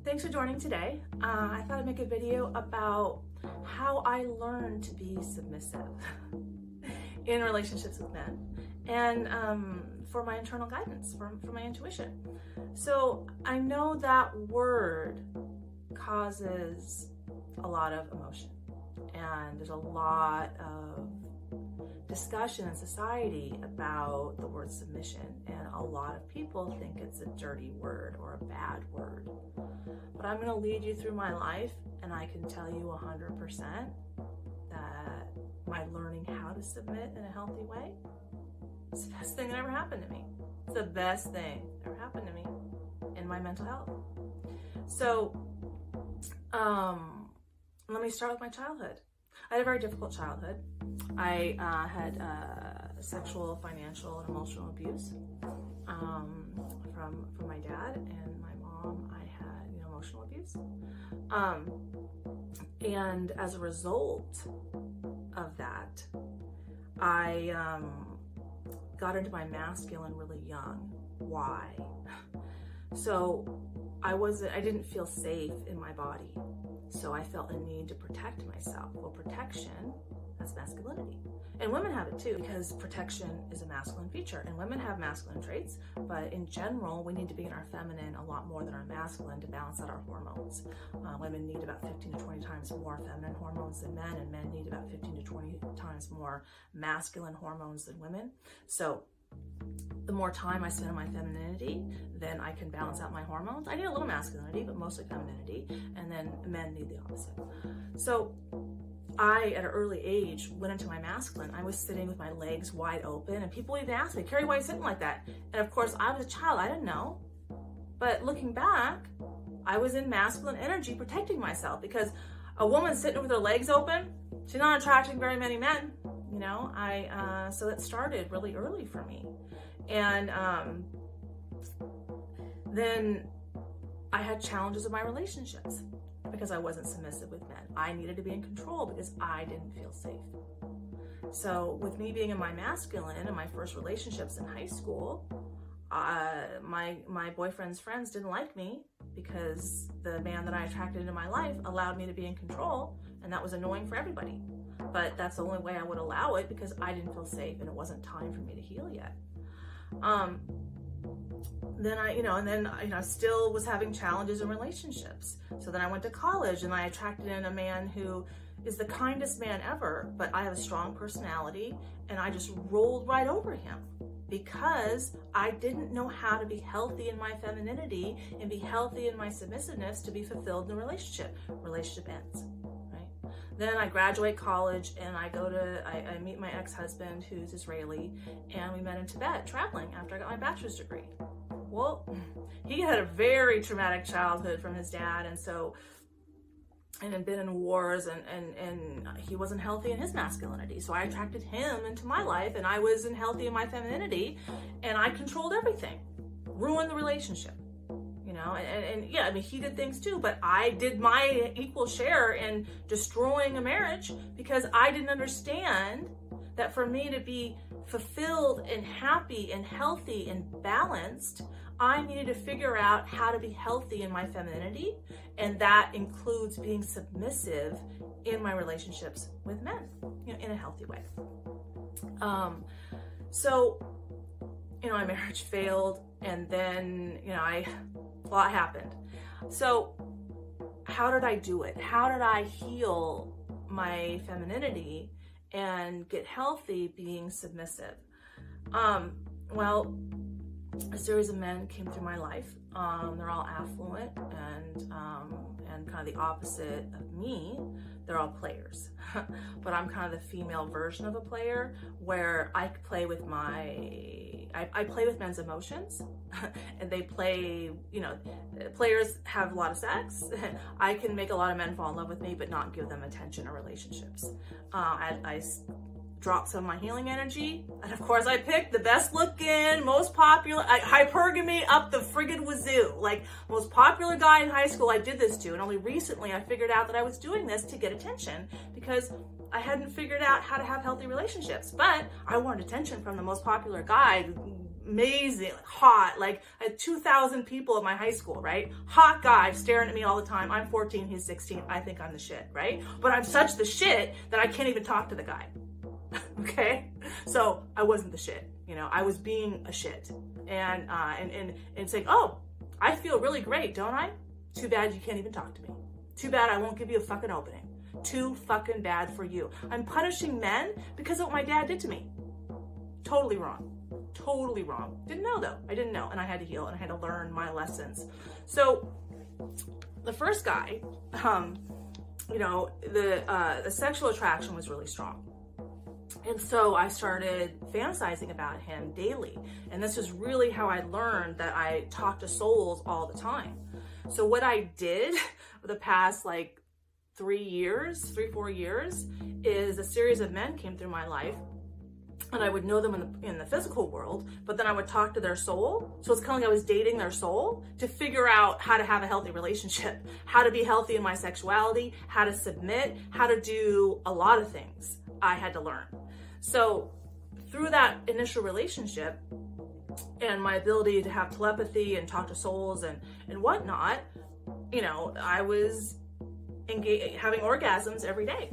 thanks for joining today. I thought I'd make a video about how I learned to be submissive in relationships with men, and for my internal guidance, for my intuition. So I know that word causes a lot of emotion, and there's a lot of discussion in society about the word submission, and a lot of people think it's a dirty word or a bad word. But I'm going to lead you through my life, and I can tell you 100% that my learning how to submit in a healthy way is the best thing that ever happened to me. It's the best thing that ever happened to me in my mental health. So let me start with my childhood. I had a very difficult childhood. I had sexual, financial, and emotional abuse from my dad, and my mom, I had emotional abuse. And as a result of that, I got into my masculine really young. Why? So I didn't feel safe in my body. So I felt a need to protect myself. Well, protection, that's masculinity. And women have it too, because protection is a masculine feature, and women have masculine traits, but in general, we need to be in our feminine a lot more than our masculine to balance out our hormones. Women need about 15 to 20 times more feminine hormones than men, and men need about 15 to 20 times more masculine hormones than women. So the more time I spend on my femininity, then I can balance out my hormones. I need a little masculinity, but mostly femininity, and then men need the opposite. So I, at an early age, went into my masculine. I was sitting with my legs wide open, and people even asked me, "Carrie, why are you sitting like that?" And of course, I was a child, I didn't know. But looking back, I was in masculine energy protecting myself, because a woman sitting with her legs open, she's not attracting very many men, so that started really early for me. And then I had challenges in my relationships because I wasn't submissive with men. I needed to be in control because I didn't feel safe. So with me being in my masculine and my first relationships in high school, my boyfriend's friends didn't like me because the man that I attracted into my life allowed me to be in control, and that was annoying for everybody. But that's the only way I would allow it, because I didn't feel safe and it wasn't time for me to heal yet. Then I still was having challenges in relationships. So then I went to college, and I attracted in a man who is the kindest man ever, but I have a strong personality, and I just rolled right over him because I didn't know how to be healthy in my femininity and be healthy in my submissiveness to be fulfilled in a relationship. Relationship ends. Then I graduate college, and I meet my ex-husband, who's Israeli, and we met in Tibet traveling after I got my bachelor's degree. Well, he had a very traumatic childhood from his dad, and had been in wars, and he wasn't healthy in his masculinity. So I attracted him into my life, and I wasn't healthy in my femininity, and I controlled everything, ruined the relationship. Yeah, he did things too, but I did my equal share in destroying a marriage because I didn't understand that for me to be fulfilled and happy and healthy and balanced, I needed to figure out how to be healthy in my femininity, and that includes being submissive in my relationships with men, in a healthy way. My marriage failed, and then, a lot happened. So how did I do it? How did I heal my femininity and get healthy being submissive? Well, a series of men came through my life. They're all affluent and kind of the opposite of me. They're all players, but I'm kind of the female version of a player, where I play with I play with men's emotions, and they play, players have a lot of sex. I can make a lot of men fall in love with me, but not give them attention or relationships. I dropped some of my healing energy, and of course I picked the best looking, most popular, hypergamy up the friggin' wazoo, like most popular guy in high school I did this to, and only recently I figured out that I was doing this to get attention, because I hadn't figured out how to have healthy relationships, but I wanted attention from the most popular guy, amazing, hot, like I had 2,000 people at my high school, right? Hot guy staring at me all the time. I'm 14, he's 16. I think I'm the shit, right? But I'm such the shit that I can't even talk to the guy. Okay? So I wasn't the shit, you know, I was being a shit. And saying, oh, I feel really great, don't I? Too bad you can't even talk to me. Too bad I won't give you a fucking opening. Too fucking bad for you. I'm punishing men because of what my dad did to me. Totally wrong. Totally wrong. Didn't know though. I didn't know, and I had to heal and I had to learn my lessons. So the first guy, you know, the sexual attraction was really strong. And so I started fantasizing about him daily. And this is really how I learned that I talk to souls all the time. So what I did for the past like 3 years, 4 years, is a series of men came through my life, and I would know them in the physical world, but then I would talk to their soul. So it's kind of like I was dating their soul to figure out how to have a healthy relationship, how to be healthy in my sexuality, how to submit, how to do a lot of things I had to learn. So through that initial relationship and my ability to have telepathy and talk to souls and whatnot, you know, I was having orgasms every day.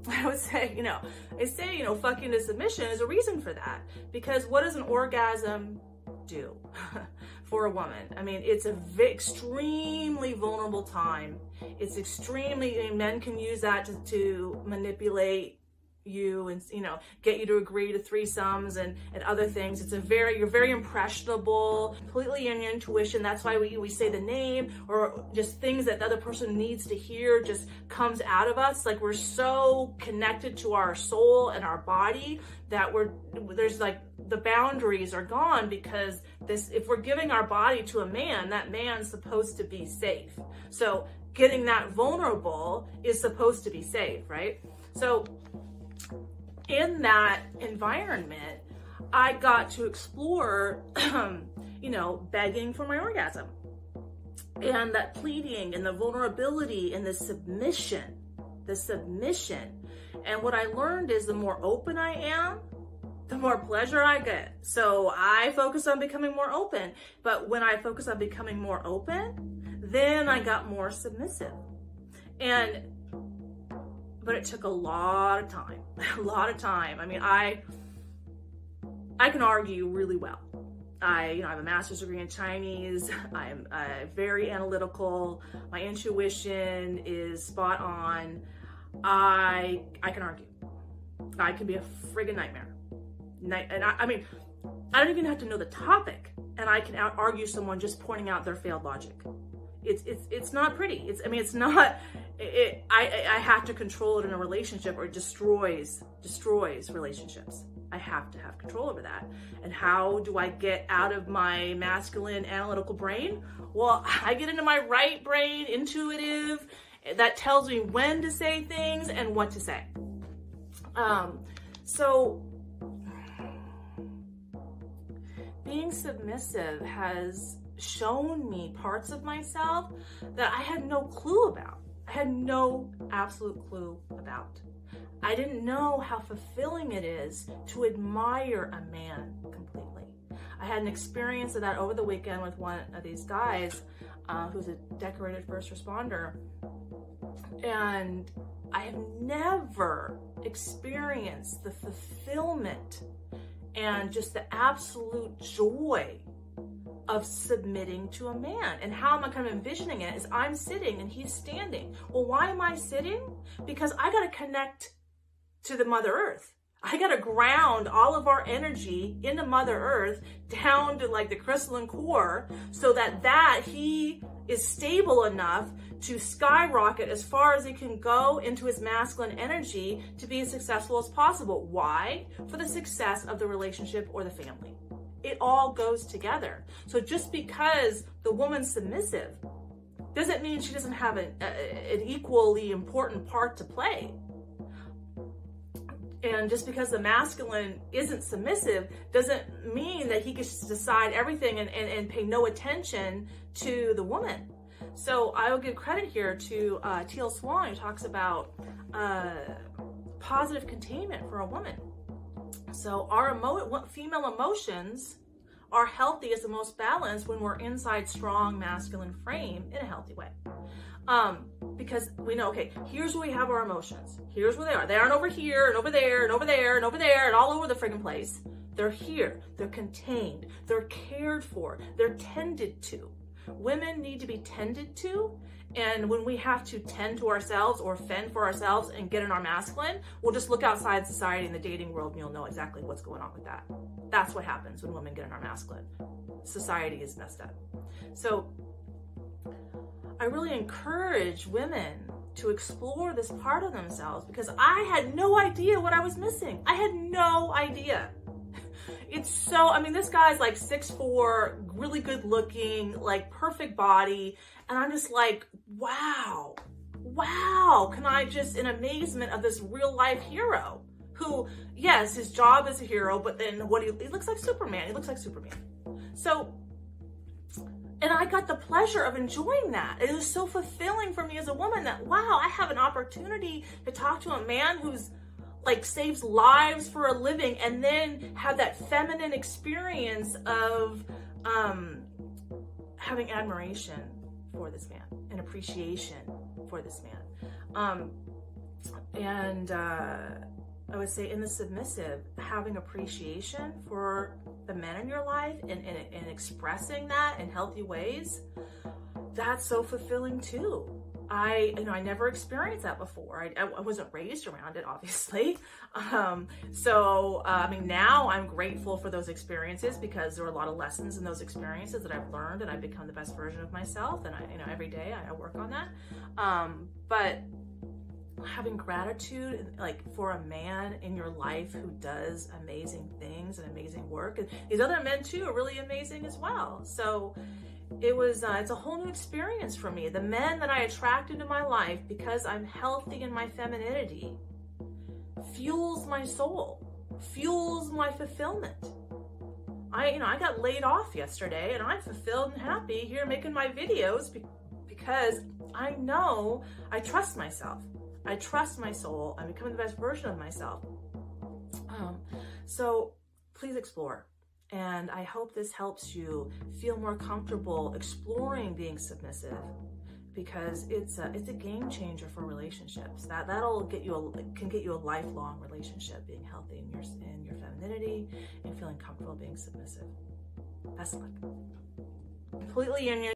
I would say, you know, fucking to submission is a reason for that. Because what does an orgasm do for a woman? I mean, it's a extremely vulnerable time. It's extremely, men can use that to manipulate you and, you know, get you to agree to threesomes and other things. It's you're very impressionable, completely in your intuition. That's why we say the name, or just things that the other person needs to hear just comes out of us. Like, we're so connected to our soul and our body that there's like the boundaries are gone, because if we're giving our body to a man, that man's supposed to be safe. So getting that vulnerable is supposed to be safe, right? So in that environment, I got to explore, you know, begging for my orgasm, and that pleading and the vulnerability and the submission. And what I learned is the more open I am, the more pleasure I get. So I focus on becoming more open. But when I focus on becoming more open, then I got more submissive. But it took a lot of time, I mean, I can argue really well. I have a master's degree in Chinese. I'm very analytical. My intuition is spot on. I can argue. I can be a friggin' nightmare. I mean, I don't even have to know the topic, and I can out-argue someone just pointing out their failed logic. It's not pretty. It's not. I have to control it in a relationship, or it destroys relationships. I have to have control over that. And how do I get out of my masculine analytical brain? Well, I get into my right brain, intuitive, that tells me when to say things and what to say. So being submissive has shown me parts of myself that I had no clue about. I had no absolute clue about. I didn't know how fulfilling it is to admire a man completely. I had an experience of that over the weekend with one of these guys who's a decorated first responder. And I have never experienced the fulfillment and just the absolute joy of submitting to a man. And how am I kind of envisioning it is I'm sitting and he's standing. Well, why am I sitting? Because I got to connect to the Mother Earth. I got to ground all of our energy into Mother Earth down to like the crystalline core, so that he is stable enough to skyrocket as far as he can go into his masculine energy to be as successful as possible. Why? For the success of the relationship or the family. It all goes together. So just because the woman's submissive doesn't mean she doesn't have an equally important part to play. And just because the masculine isn't submissive doesn't mean that he gets to decide everything and pay no attention to the woman. So I will give credit here to Teal Swan, who talks about positive containment for a woman. So our female emotions are healthiest and most balanced when we're inside strong masculine frame in a healthy way. Because we know, okay, here's where we have our emotions. Here's where they are. They aren't over here and over there and over there and over there and all over the friggin' place. They're here. They're contained. They're cared for. They're tended to. Women need to be tended to. And when we have to tend to ourselves or fend for ourselves and get in our masculine, we'll just look outside society in the dating world and you'll know exactly what's going on with that. That's what happens when women get in our masculine. Society is messed up. So I really encourage women to explore this part of themselves because I had no idea what I was missing. I had no idea. It's so, I mean, this guy's like 6'4", really good looking, like perfect body. And I'm just like, wow, can I just in amazement of this real life hero who, yes, his job is a hero, but then what he looks like Superman. He looks like Superman. So, and I got the pleasure of enjoying that. It was so fulfilling for me as a woman that, wow, I have an opportunity to talk to a man who's like saves lives for a living and then have that feminine experience of having admiration for this man and appreciation for this man. I would say in the submissive, having appreciation for the men in your life and expressing that in healthy ways, that's so fulfilling too. I never experienced that before. I wasn't raised around it, obviously. I mean, now I'm grateful for those experiences because there are a lot of lessons in those experiences that I've learned and I've become the best version of myself. And every day I work on that. But having gratitude like for a man in your life who does amazing things and amazing work, and these other men too are really amazing as well. So it was it's a whole new experience for me. The men that I attracted to my life because I'm healthy in my femininity fuels my soul, fuels my fulfillment. I got laid off yesterday and I'm fulfilled and happy here making my videos because I know I trust myself. I trust my soul. I'm becoming the best version of myself. So please explore. And I hope this helps you feel more comfortable exploring being submissive because it's a game changer for relationships. That'll can get you a lifelong relationship, being healthy in your femininity and feeling comfortable being submissive. Best luck. Completely in your